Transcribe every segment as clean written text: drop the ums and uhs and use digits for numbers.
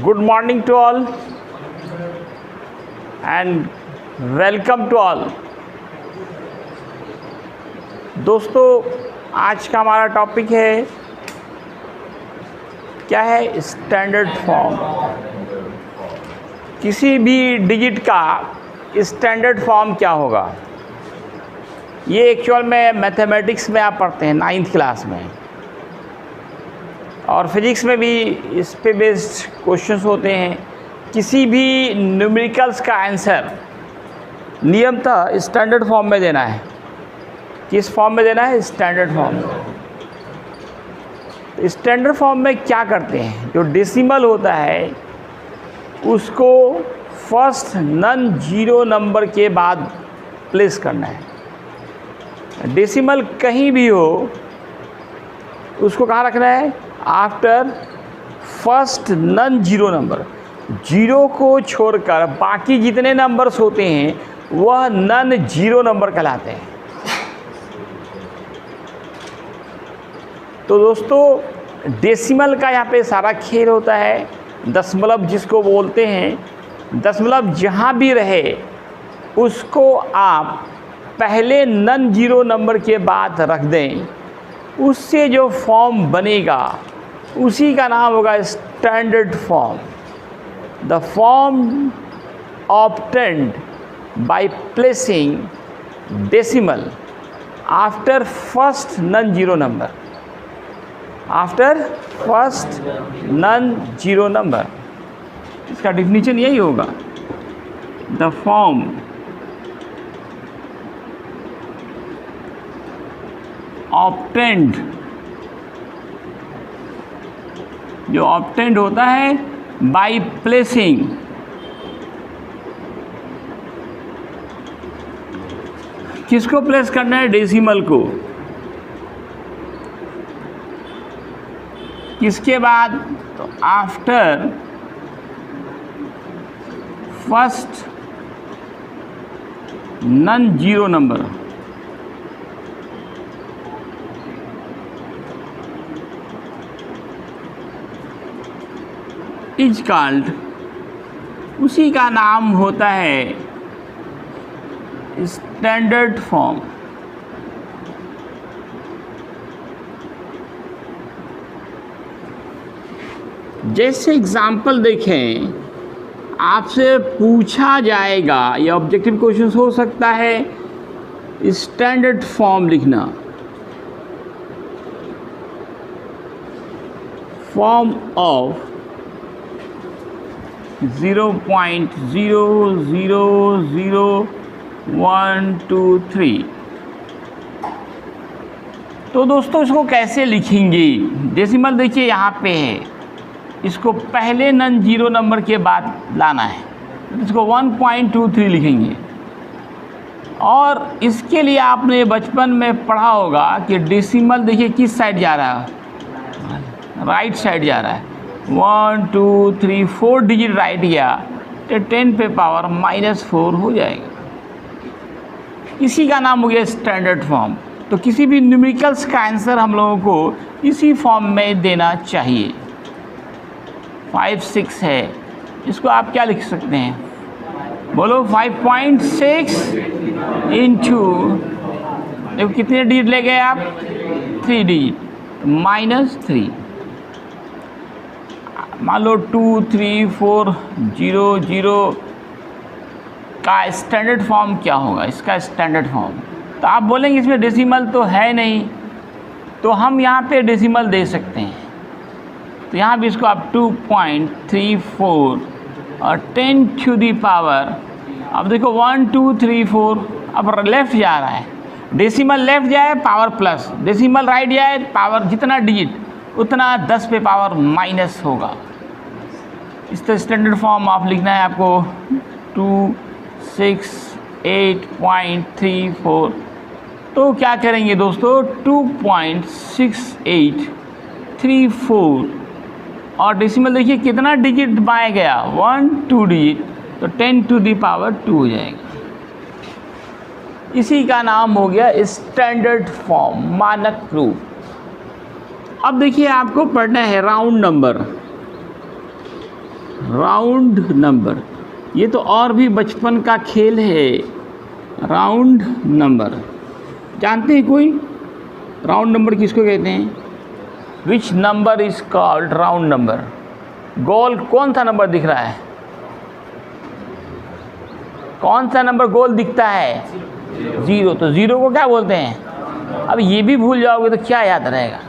Good morning to all and welcome to all। दोस्तों आज का हमारा टॉपिक है क्या है, स्टैंडर्ड फॉर्म। किसी भी डिजिट का स्टैंडर्ड फॉर्म क्या होगा, ये एक्चुअल में मैथमेटिक्स में आप पढ़ते हैं 9th क्लास में, और फिजिक्स में भी इस पे बेस्ड क्वेश्चंस होते हैं। किसी भी न्यूमेरिकल्स का आंसर नियमतः स्टैंडर्ड फॉर्म में देना है। किस फॉर्म में देना है? Standard form. तो स्टैंडर्ड फॉर्म में क्या करते हैं, जो डेसिमल होता है उसको फर्स्ट नन जीरो नंबर के बाद प्लेस करना है। डेसिमल कहीं भी हो उसको कहाँ रखना है? After first non zero number. Zero को छोड़कर बाकी जितने नंबर्स होते हैं वह नन जीरो नंबर कहलाते हैं। तो दोस्तों डेसिमल का यहाँ पे सारा खेल होता है। दशमलव जिसको बोलते हैं, दशमलव जहाँ भी रहे उसको आप पहले नन जीरो नंबर के बाद रख दें, उससे जो फॉर्म बनेगा उसी का नाम होगा standard form. The form obtained by placing decimal after first non zero number. After first non zero number, इसका डिफिनीशन यही होगा। द फॉर्म ऑब्टेन्ड, जो ऑब्टेन्ड होता है बाय प्लेसिंग किसको प्लेस करना है? डेसिमल को। किसके बाद? तो after first non zero number. Is called, उसी का नाम होता है स्टैंडर्ड फॉर्म। जैसे एग्जाम्पल देखें, आपसे पूछा जाएगा, ये ऑब्जेक्टिव क्वेश्चन हो सकता है, स्टैंडर्ड फॉर्म लिखना। Form of 0.000123। तो दोस्तों इसको कैसे लिखेंगे? डेसिमल देखिए यहाँ पे है, इसको पहले नन जीरो नंबर के बाद लाना है, इसको 1.23 लिखेंगे। और इसके लिए आपने बचपन में पढ़ा होगा कि डेसिमल देखिए किस साइड जा रहा है, राइट साइड जा रहा है। 1 2 3 4 डिजिट राइट गया तो 10 पे पावर -4 हो जाएगा। इसी का नाम हो गया स्टैंडर्ड फॉर्म। तो किसी भी न्यूमेरिकल्स का आंसर हम लोगों को इसी फॉर्म में देना चाहिए। 5 6 है, इसको आप क्या लिख सकते हैं? बोलो 5.6 इंटू, देखो कितने डिजिट ले गए आप? 3 डिजिट, -3। मान लो 2 3 4 0 0 का स्टैंडर्ड फॉर्म क्या होगा? इसका स्टैंडर्ड फॉर्म तो आप बोलेंगे इसमें डेसिमल तो है नहीं, तो हम यहाँ पे डेसिमल दे सकते हैं। तो यहाँ भी इसको आप 2.34 और 10 टू दी पावर, अब देखो 1 2 3 4, अब लेफ़्ट जा रहा है। डेसिमल लेफ़्ट जाए पावर प्लस, डेसिमल राइट जाए पावर जितना डिजिट उतना 10 पे पावर माइनस होगा। इस तरह स्टैंडर्ड फॉर्म आप लिखना है आपको 268.34। तो क्या करेंगे दोस्तों? 2.6834 और डेसिमल देखिए कितना डिजिट बाएं गया? 1 2 डिजिट, तो 10 टू दी पावर 2 हो जाएगा। इसी का नाम हो गया स्टैंडर्ड फॉर्म, मानक रूप। अब देखिए आपको पढ़ना है राउंड नंबर। Round number. ये तो और भी बचपन का खेल है, राउंड नंबर। जानते हैं कोई राउंड नंबर किसको कहते हैं? Which number is called round number? गोल कौन सा नंबर दिख रहा है? कौन सा नंबर गोल दिखता है? 0। तो 0 को क्या बोलते हैं? अब ये भी भूल जाओगे तो क्या याद रहेगा?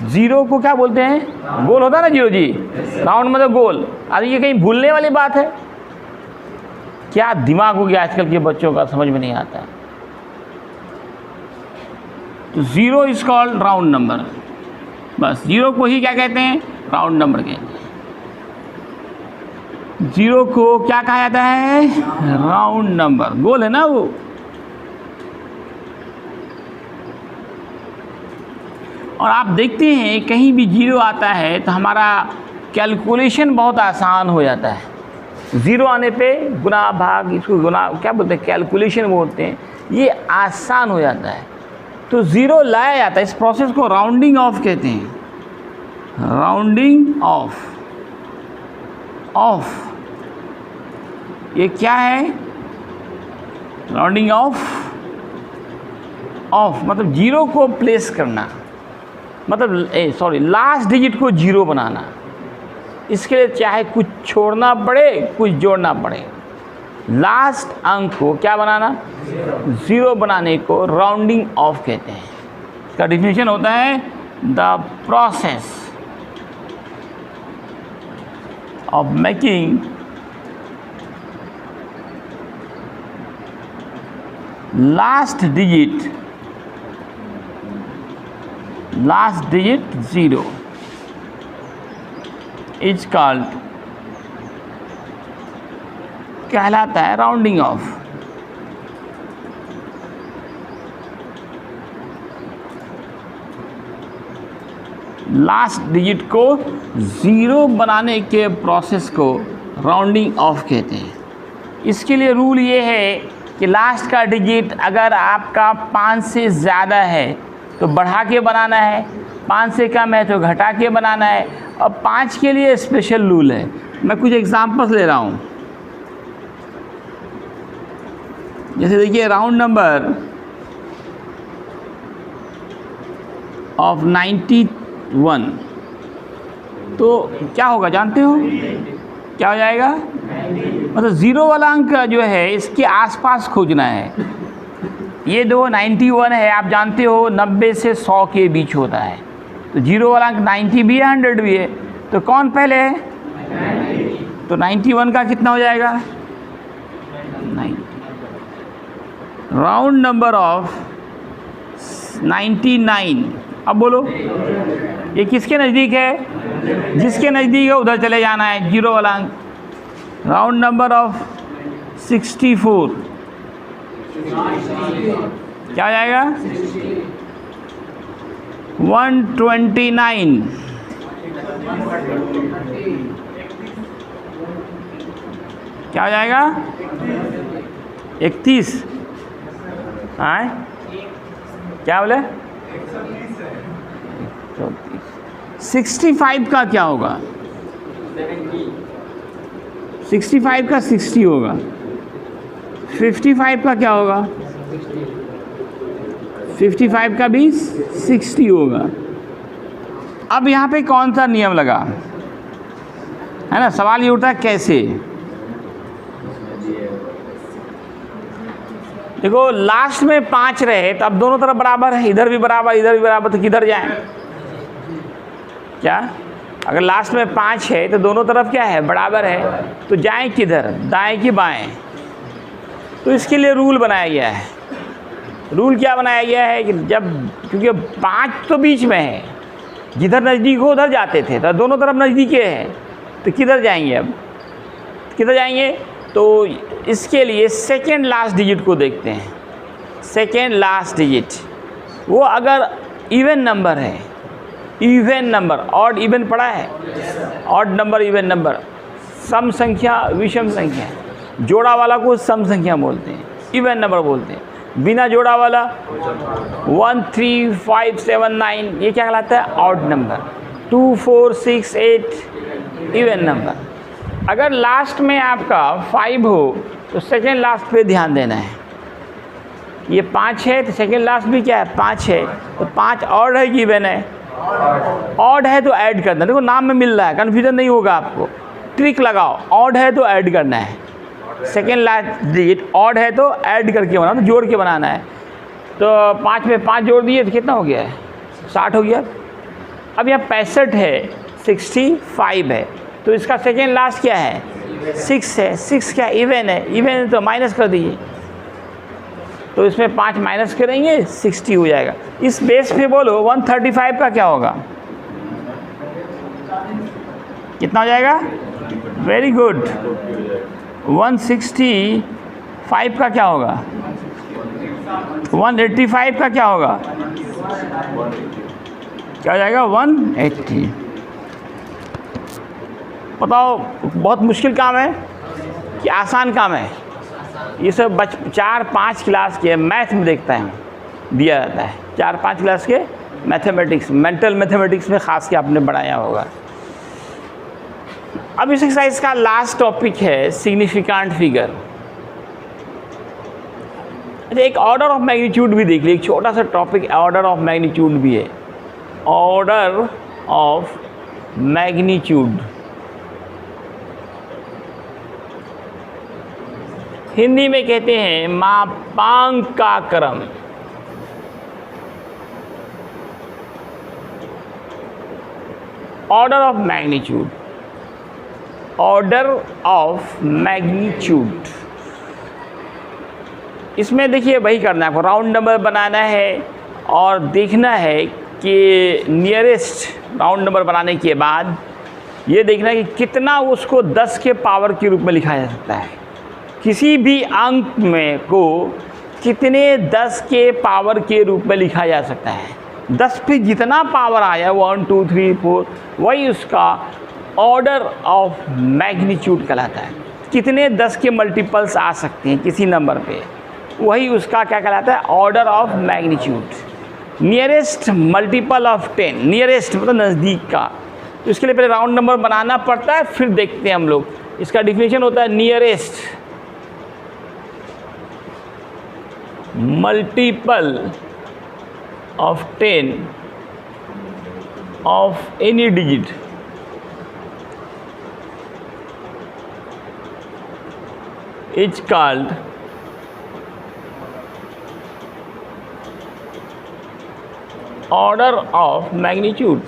0 को क्या बोलते हैं? गोल होता है ना 0 जी, राउंड मतलब गोल। अरे ये कहीं भूलने वाली बात है? क्या दिमाग हो गया आजकल के बच्चों का, समझ में नहीं आता। तो 0 इज कॉल्ड राउंड नंबर। बस 0 को ही क्या कहते हैं? राउंड नंबर कहते हैं। 0 को क्या कहा जाता है? Round number. गोल है ना वो। और आप देखते हैं कहीं भी 0 आता है तो हमारा कैलकुलेशन बहुत आसान हो जाता है। 0 आने पे गुना भाग, इसको गुना क्या बोलते हैं? कैलकुलेशन बोलते हैं। ये आसान हो जाता है। तो 0 लाया जाता है। इस प्रोसेस को राउंडिंग ऑफ कहते हैं। Rounding off. ऑफ ये क्या है? Rounding off. ऑफ मतलब 0 को प्लेस करना, मतलब लास्ट डिजिट को 0 बनाना। इसके लिए चाहे कुछ छोड़ना पड़े कुछ जोड़ना पड़े, लास्ट अंक को क्या बनाना? 0 बनाने को राउंडिंग ऑफ कहते हैं। इसका डिफिनेशन होता है the process of making last digit 0 is called, कहलाता है राउंडिंग ऑफ। लास्ट डिजिट को 0 बनाने के प्रोसेस को राउंडिंग ऑफ कहते हैं। इसके लिए रूल ये है कि लास्ट का डिजिट अगर आपका 5 से ज़्यादा है तो बढ़ा के बनाना है, 5 से कम है तो घटा के बनाना है। और 5 के लिए स्पेशल रूल है। मैं कुछ एग्जांपल्स ले रहा हूँ। जैसे देखिए राउंड नंबर ऑफ 91, तो क्या होगा जानते हो? क्या हो जाएगा? मतलब 0 वाला अंक जो है इसके आसपास खोजना है। ये जो 91 है, आप जानते हो 90 से 100 के बीच होता है। तो 0 वाला अंक 90 भी है, 100 भी है। तो कौन पहले है? 90। तो 91 का कितना हो जाएगा? 90। Round number of 99। अब बोलो ये किसके नज़दीक है? जिसके नज़दीक है उधर चले जाना है, 0 वाला अंक। राउंड नंबर ऑफ 64 क्या हो जाएगा? 129। क्या हो जाएगा? 31। हाँ क्या बोले? 65 का क्या होगा? 65 का 60 होगा। 55 का क्या होगा? 55 का भी 60 होगा। अब यहाँ पे कौन सा नियम लगा है ना? सवाल ये उठता है कैसे। देखो लास्ट में 5 रहे तो अब दोनों तरफ बराबर है, इधर भी बराबर इधर भी बराबर, तो किधर जाएं? क्या अगर लास्ट में 5 है तो दोनों तरफ क्या है? बराबर है। तो जाएं किधर? दाएं कि बाएं? तो इसके लिए रूल बनाया गया है। रूल क्या बनाया गया है कि जब, क्योंकि 5 तो बीच में है, जिधर नज़दीक हो उधर जाते थे, तो दोनों तरफ नज़दीक है, तो किधर जाएंगे? अब किधर जाएंगे? तो इसके लिए सेकेंड लास्ट डिजिट को देखते हैं। सेकेंड लास्ट डिजिट वो अगर इवन नंबर है, इवन नंबर, ऑड इवन पढ़ा है? ऑड नंबर इवन नंबर, सम संख्या विषम संख्या, जोड़ा वाला को सम संख्या बोलते हैं, इवन नंबर बोलते हैं। बिना जोड़ा वाला 1 3 5 7 9 ये क्या कहलाता है? Odd number. 2, 4, 6, 8 even number. अगर लास्ट में आपका 5 हो तो सेकेंड लास्ट पे ध्यान देना है। ये 5 है तो सेकेंड लास्ट भी क्या है 5 है, तो 5 ऑड है कि इवन है? ऑड है तो ऐड करना। देखो नाम में मिल रहा है, कन्फ्यूजन नहीं होगा आपको। ट्रिक लगाओ, ऑड है तो ऐड करना है, सेकेंड लास्ट डिजिट ऑड है तो ऐड करके बनाना, तो जोड़ के बनाना है। तो 5 में 5 जोड़ दिए तो कितना हो गया है? 60 हो गया। अब यहाँ 65 है, 65 है, तो इसका सेकेंड लास्ट क्या है? 6 है। 6 क्या इवन है? इवन है तो माइनस कर दीजिए, तो इसमें 5 माइनस करेंगे 60 हो जाएगा। इस बेस पे बोलो 135 का क्या होगा? कितना हो जाएगा? Very good. 165 का क्या होगा? 185 का क्या होगा? क्या हो जाएगा? 180। बताओ बहुत मुश्किल काम है कि आसान काम है? ये सब 4-5 क्लास के मैथ में देखता है दिया जाता है। 4-5 क्लास के मैथमेटिक्स, मेंटल मैथमेटिक्स में खास के आपने बढ़ाया होगा। अब इस एक्सरसाइज का लास्ट टॉपिक है सिग्निफिकेंट फिगर। अच्छा, एक ऑर्डर ऑफ मैग्नीट्यूड भी देख लीजिए, एक छोटा सा टॉपिक ऑर्डर ऑफ मैग्नीट्यूड भी है। ऑर्डर ऑफ मैग्नीट्यूड हिंदी में कहते हैं मापांक का क्रम। Order of magnitude, order of magnitude, इसमें देखिए वही करना है आपको, राउंड नंबर बनाना है और देखना है कि नियरेस्ट राउंड नंबर बनाने के बाद ये देखना है कि कितना उसको 10 के पावर के रूप में लिखा जा सकता है। किसी भी अंक में को कितने 10 के पावर के रूप में लिखा जा सकता है। 10 पे जितना पावर आया 1, 2, 3, 4 वही उसका ऑर्डर ऑफ मैग्नीट्यूड कहलाता है। कितने 10 के मल्टीपल्स आ सकते हैं किसी नंबर पे, वही उसका क्या कहलाता है? Order of magnitude. Nearest multiple of 10, nearest मतलब नज़दीक का, तो इसके लिए पहले राउंड नंबर बनाना पड़ता है, फिर देखते हैं हम लोग। इसका डिफिनेशन होता है nearest multiple of 10 of any digit is called order of magnitude.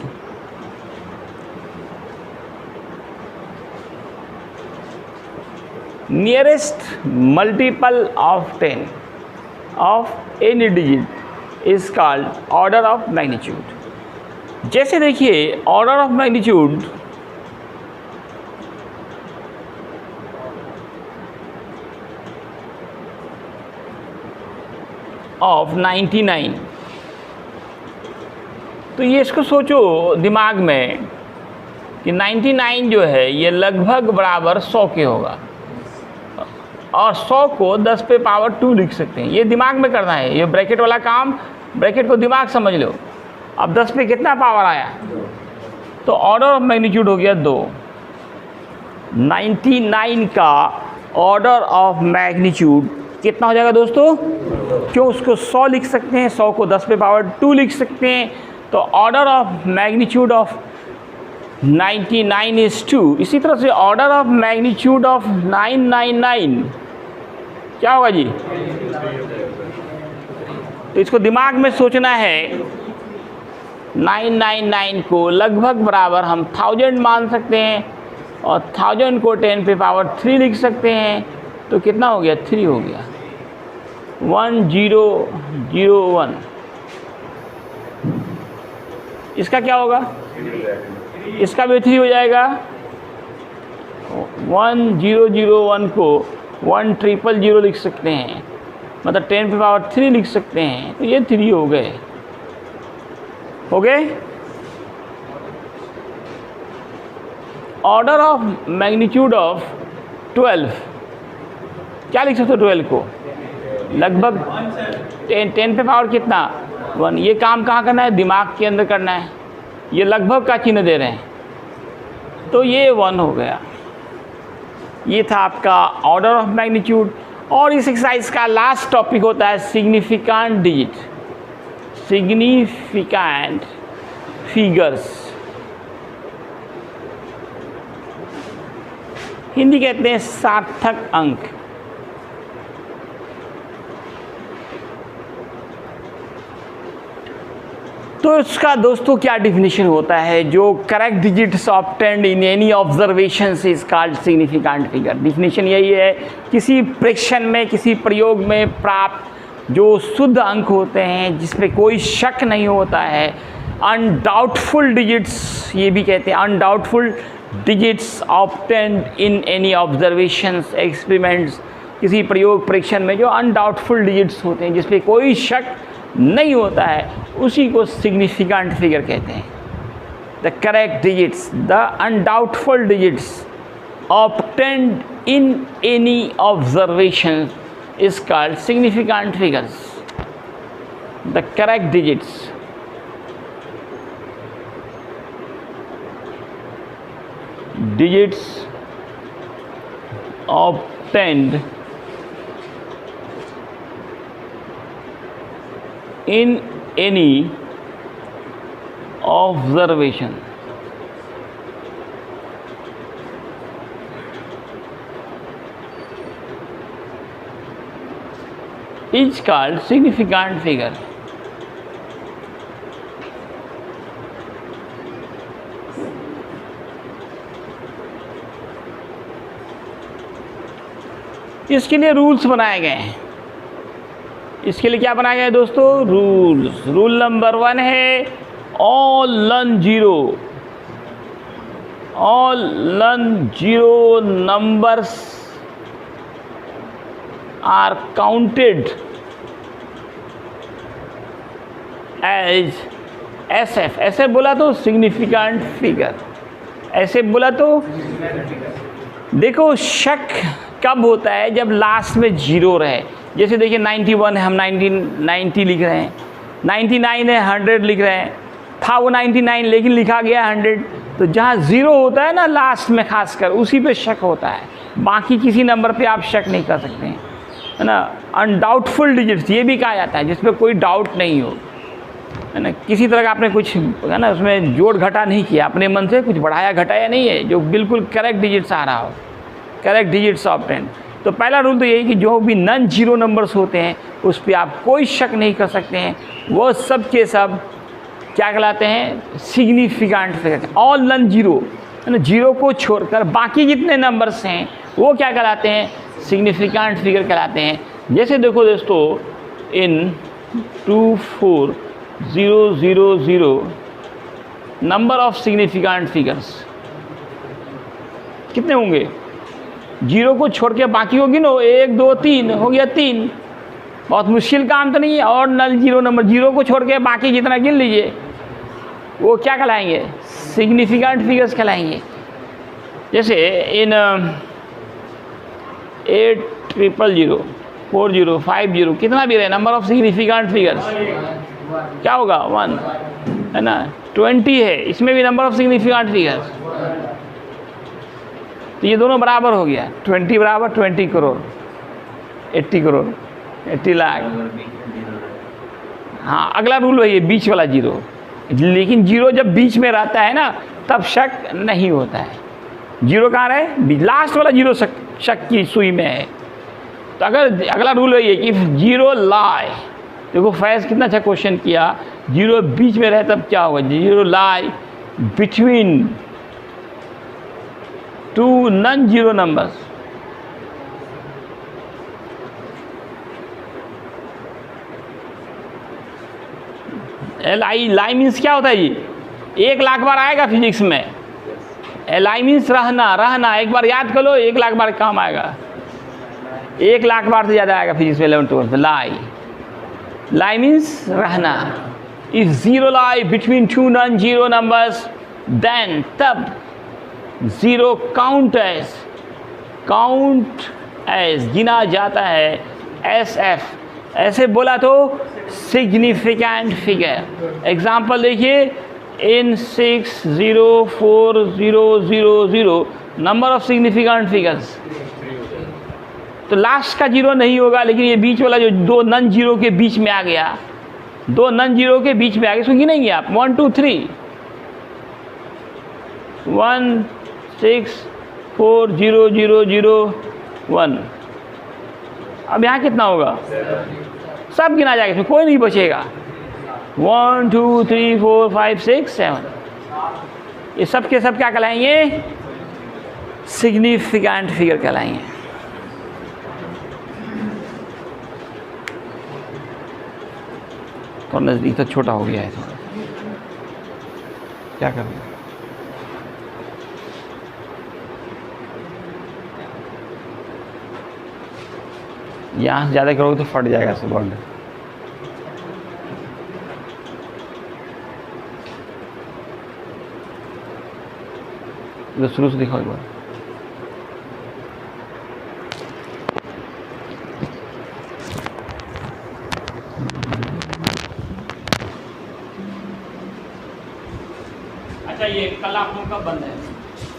Nearest multiple of 10 of any digit is called order of magnitude. जैसे देखिए ऑर्डर ऑफ मैग्नीट्यूड ऑफ 99, तो ये इसको सोचो दिमाग में कि 99 जो है ये लगभग बराबर 100 के होगा, और 100 को 10 पे पावर 2 लिख सकते हैं। ये दिमाग में करना है, ये ब्रैकेट वाला काम, ब्रैकेट को दिमाग समझ लो। अब 10 पे कितना पावर आया, तो ऑर्डर ऑफ मैग्नीट्यूड हो गया 2। 99 का ऑर्डर ऑफ मैग्नीट्यूड कितना हो जाएगा दोस्तों? क्यों उसको 100 लिख सकते हैं, 100 को 10 पे पावर 2 लिख सकते हैं, तो order of magnitude of 99 is 2। इसी तरह से ऑर्डर ऑफ मैग्नीट्यूड ऑफ 999 क्या होगा जी? तो इसको दिमाग में सोचना है। 999 को लगभग बराबर हम 1000 मान सकते हैं, और 1000 को 10 पे पावर 3 लिख सकते हैं, तो कितना हो गया? 3 हो गया। 1001 इसका क्या होगा? इसका भी 3 हो जाएगा। 1001 को 1000 लिख सकते हैं, मतलब 10 पे पावर 3 लिख सकते हैं, तो ये 3 हो गए। हो गए। ऑर्डर ऑफ मैग्नीट्यूड ऑफ 12 क्या लिख सकते हो? 12 को लगभग 10 पे पावर कितना? 1। ये काम कहाँ करना है? दिमाग के अंदर करना है। ये लगभग का चिन्ह दे रहे हैं, तो ये 1 हो गया। ये था आपका ऑर्डर ऑफ मैग्नीट्यूड। और इस एक्सरसाइज का लास्ट टॉपिक होता है significant digit, significant figures, Hindi कहते हैं सार्थक अंक। तो इसका दोस्तों क्या डिफिनेशन होता है? जो correct digits obtained in any observation is called significant figure. Definition यही है, किसी प्रेक्षण में, किसी प्रयोग में प्राप्त जो शुद्ध अंक होते हैं जिस पे कोई शक नहीं होता है, अनडाउटफुल डिजिट्स, ये भी कहते हैं undoubtful digits obtained in any observations experiments, किसी प्रयोग प्रेक्षण में जो अनडाउटफुल डिजिट्स होते हैं जिस पे कोई शक नहीं होता है, उसी को सिग्निफिकेंट फिगर कहते हैं। The correct digits, the undoubtful digits obtained in any observation is called significant figures. The correct digits, digits obtained in any observation is called significant figure. इसके लिए रूल्स बनाए गए हैं। इसके लिए क्या बनाया गया है दोस्तों? रूल्स। रूल नंबर 1 है all non zero numbers are counted as SF। ऐसे बोला तो सिग्निफिकेंट फिगर, ऐसे बोला तो देखो शक कब होता है? जब लास्ट में 0 रहे। जैसे देखिए 91 है, हम 90 लिख रहे हैं, 99 है, 100 लिख रहे हैं, था वो 99 लेकिन लिखा गया 100। तो जहाँ 0 होता है ना लास्ट में खासकर, उसी पे शक होता है, बाकी किसी नंबर पे आप शक नहीं कर सकते हैं, है ना। अनडाउटफुल डिजिट्स ये भी कहा जाता है जिसमें कोई डाउट नहीं हो, है ना। किसी तरह का आपने कुछ, है ना, उसमें जोड़ घटा नहीं किया, अपने मन से कुछ बढ़ाया घटाया नहीं है, जो बिल्कुल करेक्ट डिजिट्स आ रहा हो, करेक्ट डिजिट्स ऑब्टेन्ड। तो पहला रूल तो यही कि जो भी नॉन जीरो नंबर्स होते हैं उस पर आप कोई शक नहीं कर सकते हैं, वो सब के सब क्या कहलाते हैं? Significant figure. All non zero, है ना, जीरो को छोड़कर बाकी जितने नंबर्स हैं वो क्या कहलाते हैं? सिग्निफिकेंट फिगर कहलाते हैं। जैसे देखो दोस्तों, इन 24000 नंबर ऑफ सिग्निफिकेंट फिगर्स कितने होंगे? जीरो को छोड़ के बाकी होगी नो, 1 2 3 हो गया 3। बहुत मुश्किल काम तो नहीं है। और नल जीरो नंबर, जीरो को छोड़ के बाकी जितना गिन लीजिए, वो क्या कहलाएंगे? सिग्निफिकेंट फिगर्स कहलाएंगे। जैसे इन 8000 40 50 कितना भी रहे नंबर ऑफ सिग्निफिकेंट फिगर्स, क्या होगा? 1, है ना। 20 है, इसमें भी नंबर ऑफ सिग्निफिकेंट फिगर्स, तो ये दोनों बराबर हो गया। 20 बराबर 20 करोड़, 80 करोड़, 80 लाख। हाँ, अगला रूल वही है, बीच वाला जीरो। लेकिन जीरो जब बीच में रहता है ना, तब शक नहीं होता है। जीरो कहाँ रहे? लास्ट वाला जीरो शक की सुई में है। तो अगर अगला रूल वही है कि जीरो लाई, देखो फैज़ कितना अच्छा क्वेश्चन किया, जीरो बीच में रहे तब क्या होगा? Zero lie between 2 non zero numbers. Lie means क्या होता है? ये 1 लाख बार आएगा फिजिक्स में। लाई मीन्स रहना। एक बार याद कर लो, 1 लाख बार काम आएगा, 1 लाख बार से ज़्यादा आएगा फिजिक्स में 11th 12th। लाई मीन्स रहना। If zero lie between 2 non zero numbers, then तब जीरो काउंट एज गिना जाता है SF। ऐसे बोला तो सिग्निफिकेंट फिगर। एग्जाम्पल देखिए, in 604,000 number of significant figures. तो लास्ट का जीरो नहीं होगा, लेकिन ये बीच वाला जो दो नन जीरो के बीच में आ गया, दो नन जीरो के बीच में आ गया, इसको गिनेंगे आप 1 2 3 1 6 4 0 0 0 1। अब यहाँ कितना होगा? सब गिना जाएगा, इसमें कोई नहीं बचेगा। 1 2 3 4 5 6 7, ये सब के सब क्या कहलाएंगे? सिग्निफिकेंट फिगर कहलाएंगे। तो नज़दीक तो छोटा हो गया है, थोड़ा क्या करना? यहाँ से ज़्यादा करोगे तो फट जाएगा सब बॉन्ड। तो शुरू से दिखाओ एक बार। अच्छा, ये कल आप लोग कब बंद है?